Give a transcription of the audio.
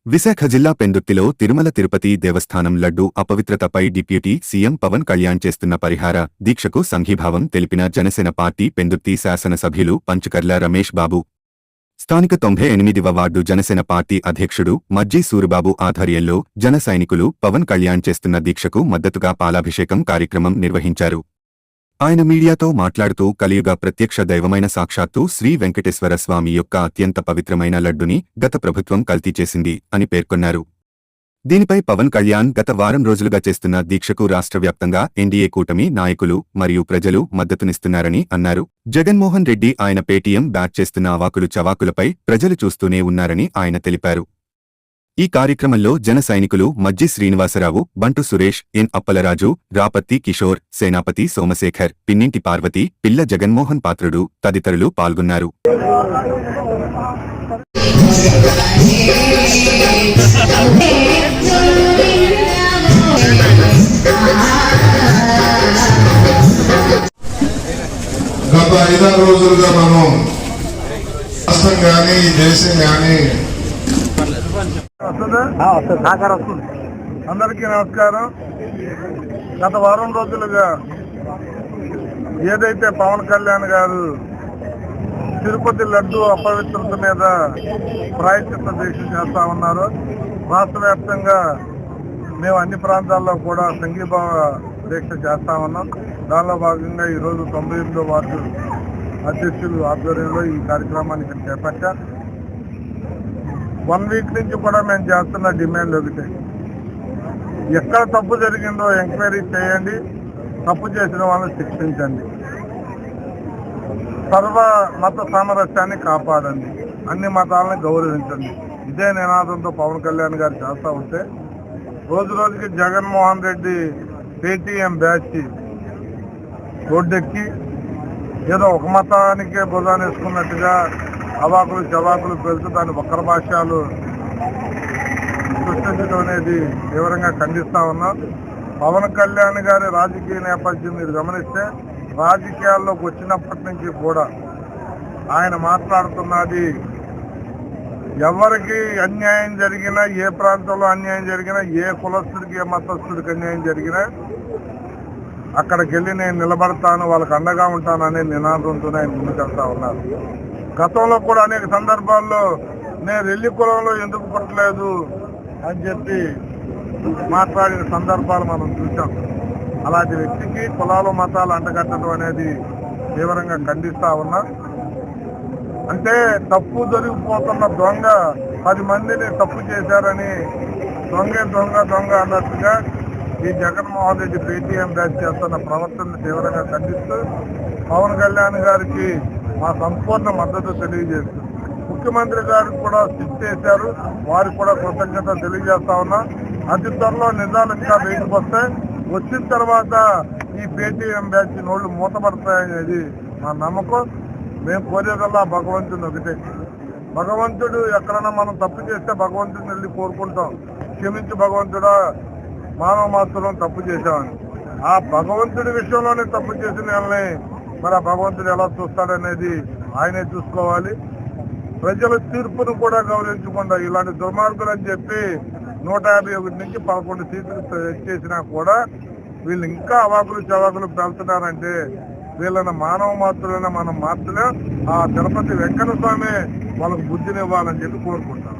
విశాఖ జిల్లా పెందుర్తిలో తిరుమల తిరుపతి దేవస్థానం laddu అపవిత్రతపై deputy CM Pawan Kalyan చేస్తున్న పరిహార దీక్షకు సంఘీభావం తెలిపిన జనసేన పార్టీ పెందుర్తి శాసనసభ్యులు పంచకర్ల రమేష్ బాబు. స్థానిక 98వ వార్డు జనసేన పార్టీ అధ్యక్షుడు మజ్జి సూరిబాబు ఆధ్వర్యంలో జన సైనికులు పవన్ కళ్యాణ్ చేస్తున్న దీక్షకు మద్దతుగా పాలాభిషేకం కార్యక్రమం నిర్వహించారు. ఆయన మీడియాతో మాట్లాడుతూ కలియుగ ప్రత్యక్ష దైవమైన సాక్షాత్తు శ్రీ వెంకటేశ్వర స్వామి యొక్క అత్యంత పవిత్రమైన లడ్డుని గత ప్రభుత్వం కల్తీ చేసింది అని పేర్కొన్నారు. దీనిపై పవన్ కళ్యాణ్ గత వారం రోజులుగా చేస్తున్న దీక్షకు రాష్ట్ర వ్యాప్తంగా ఎన్డీఏ కూటమి నాయకులు మరియు ప్రజలు మద్దతునిస్తున్నారని అన్నారు. జగన్మోహన్ రెడ్డి ఆయన పేటీఎం బ్యాచ్ చేస్తున్న అవాకులు చవాకులపై ప్రజలు చూస్తూనే ఉన్నారని ఆయన తెలిపారు. ఈ కార్యక్రమంలో జన సైనికులు మజ్జి శ్రీనివాసరావు, బంటు సురేష్, ఎన్ అప్పలరాజు, రాపత్తి కిషోర్, సేనాపతి సోమశేఖర్, పిన్నింటి పార్వతి, పిల్ల జగన్మోహన్ పాత్రుడు తదితరులు పాల్గొన్నారు. గత 5 రోజులుగా మనం రాష్ట్రం కానీ దేశం కానీ అందరికీ నమస్కారం. గత వారం రోజులుగా ఏదైతే పవన్ కళ్యాణ్ గారు తిరుపతి లడ్డు అపవిత్రత మీద ప్రాయశ్చిత్త దీక్ష చేస్తా ఉన్నారో రాష్ట్ర వ్యాప్తంగా మేము అన్ని ప్రాంతాల్లో కూడా సంఘీభావ దీక్ష చేస్తా ఉన్నాం. దానిలో భాగంగా ఈరోజు 98వ వార్డు అధ్యక్షులు ఆధ్వర్యంలో ఈ కార్యక్రమాన్ని ఇక్కడ చేపట్టారు. 1 వీక్ నుంచి కూడా మేము చేస్తున్న డిమాండ్ ఒకటే, ఎక్కడ తప్పు జరిగిందో ఎంక్వైరీ చేయండి, తప్పు చేసిన వాళ్ళని శిక్షించండి, సర్వ మత సామరస్యాన్ని కాపాడండి, అన్ని మతాలను గౌరవించండి. ఇదే నినాదంతో పవన్ కళ్యాణ్ గారు చేస్తూ ఉంటే రోజు రోజుకి జగన్మోహన్ రెడ్డి పేటీఎం బ్యాచ్ రోడ్డెక్కి ఏదో ఒక మతానికే బుధాన్ని వేసుకున్నట్టుగా అవాకులు చవాకులు పెడుతూ దాని వక్ర భాష్యాలు సృష్టించడం అనేది తీవ్రంగా ఖండిస్తా ఉన్నాం. పవన్ కళ్యాణ్ గారి రాజకీయ నేపథ్యం మీరు గమనిస్తే రాజకీయాల్లోకి వచ్చినప్పటి నుంచి కూడా ఆయన మాట్లాడుతున్నది ఎవరికి అన్యాయం జరిగినా, ఏ ప్రాంతంలో అన్యాయం జరిగినా, ఏ కులస్తుడికి ఏ మతస్థుడికి అన్యాయం జరిగినా అక్కడికి వెళ్ళి నేను నిలబడతాను, వాళ్ళకి అండగా ఉంటాను అనే నినాదంతోనే ఆయన ముందుకెళ్తా ఉన్నారు. గతంలో కూడా అనేక సందర్భాల్లో నేను రెల్లి కులంలో ఎందుకు పుట్టలేదు అని చెప్పి మాట్లాడిన సందర్భాలు మనం చూసాం. అలాంటి వ్యక్తికి కులాలు మతాలు అంటగట్టడం అనేది తీవ్రంగా ఖండిస్తా ఉన్నా. అంటే తప్పు జరిగిపోతున్న దొంగ 10 మందిని తప్పు చేశారని దొంగ అన్నట్టుగా ఈ జగన్మోహన్ రెడ్డి పేటీఎం బ్యాచ్ చేస్తున్న ప్రవర్తనను తీవ్రంగా ఖండిస్తూ పవన్ కళ్యాణ్ గారికి మా సంపూర్ణ మద్దతు తెలియజేస్తుంది. ముఖ్యమంత్రి గారికి కూడా స్టిచ్ చేశారు, వారికి కూడా కృతజ్ఞత తెలియజేస్తా ఉన్నా. అతి త్వరలో నిజాలు ఇంకా బయటకు వస్తాయి. వచ్చిన తర్వాత ఈ పేటీఎం బ్యాచ్ నోళ్లు మూతపడతాయనేది మా నమ్మకం. మేము కోరేదల్లా భగవంతుని ఒకటే, భగవంతుడు ఎక్కడైనా మనం తప్పు చేస్తే భగవంతుడిని వెళ్ళి కోరుకుంటాం, క్షమించి భగవంతుడా మానవ మాత్రం తప్పు చేశామని. ఆ భగవంతుడి విషయంలోనే తప్పు చేసిన వాళ్ళని మరి ఆ భగవంతుడు ఎలా చూస్తాడనేది ఆయనే చూసుకోవాలి. ప్రజల తీర్పును కూడా గౌరవించకుండా ఇలాంటి దుర్మార్గులు అని చెప్పి 151 నుంచి 11 సీట్లు చేసినా కూడా వీళ్ళు ఇంకా అవాకులు చవాకులు పెళ్తున్నారంటే వీళ్ళని మానవ మాత్రులైనా మనం మార్చలేం. ఆ తిరుపతి వెంకట స్వామి వాళ్ళకు బుద్ధినివ్వాలని చెప్పి కోరుకుంటాం.